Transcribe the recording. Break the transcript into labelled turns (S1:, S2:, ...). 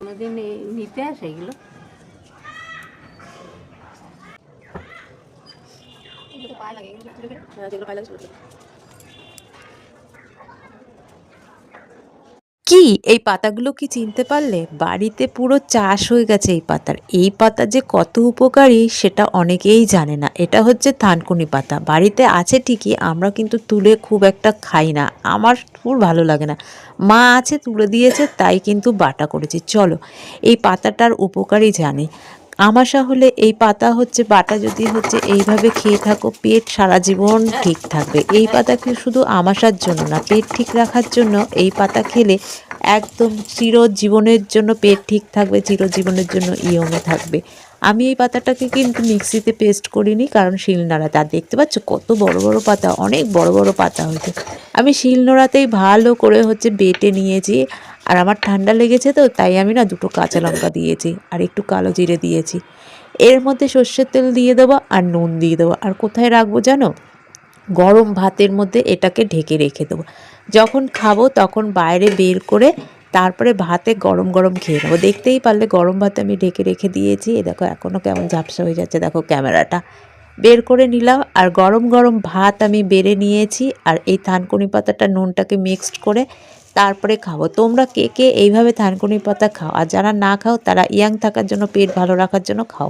S1: কোনোদিন নিতে আসে এগুলো?
S2: কি এই পাতাগুলো কি চিনতে পারলে? বাড়িতে পুরো চাষ হয়ে গেছে এই পাতার। এই পাতা যে কত উপকারী সেটা অনেকেই জানে না। এটা হচ্ছে থানকুনি পাতা। বাড়িতে আছে ঠিকই, আমরা কিন্তু তুলে খুব একটা খাই না। আমার খুব ভালো লাগে না। মা আছে তুলে দিয়েছে তাই কিন্তু বাটা করেছি। চলো এই পাতাটার উপকারই জানি। আমাশা হলে এই পাতা হচ্ছে বাটা যদি হচ্ছে এইভাবে খেয়ে থাকো, পেট সারা জীবন ঠিক থাকবে। এই পাতা কি শুধু আমাশার জন্য না, পেট ঠিক রাখার জন্য এই পাতা খেলে একদম চিরজীবনের জন্য পেট ঠিক থাকবে, চিরজীবনের জন্য ইয়ংও থাকবে। আমি এই পাতাটাকে কিন্তু মিক্সিতে পেস্ট করিনি, কারণ শিলনোড়াতে, আর দেখতে পাচ্ছ কত বড় বড় পাতা, অনেক বড় বড় পাতা হয়েছে। আমি শিলনোড়াতেই ভালো করে হচ্ছে বেটে নিয়েছি। আর আমার ঠান্ডা লেগেছে তো তাই আমি না দুটো কাঁচা লঙ্কা দিয়েছি আর একটু কালো জিরে দিয়েছি। এর মধ্যে সর্ষের তেল দিয়ে দেবো আর নুন দিয়ে দেবো। আর কোথায় রাখবো জানো? গরম ভাতের মধ্যে এটাকে ঢেকে রেখে দেবো। যখন খাবো তখন বাইরে বের করে তারপরে ভাতে গরম গরম খেয়ে নেবো। দেখতেই পারলে গরম ভাতে আমি ঢেকে রেখে দিয়েছি। এ দেখো এখনও কেমন ঝাপসা হয়ে যাচ্ছে, দেখো ক্যামেরাটা। বের করে নিলাম আর গরম গরম ভাত আমি বেড়ে নিয়েছি। আর এই থানকুনি পাতাটা নুনটাকে মিক্সড করে তারপরে খাবো। তোমরা কে কে এইভাবে থানকুনি পাতা খাও? আর যারা না খাও তারা ইয়াং থাকার জন্য, পেট ভালো রাখার জন্য খাও।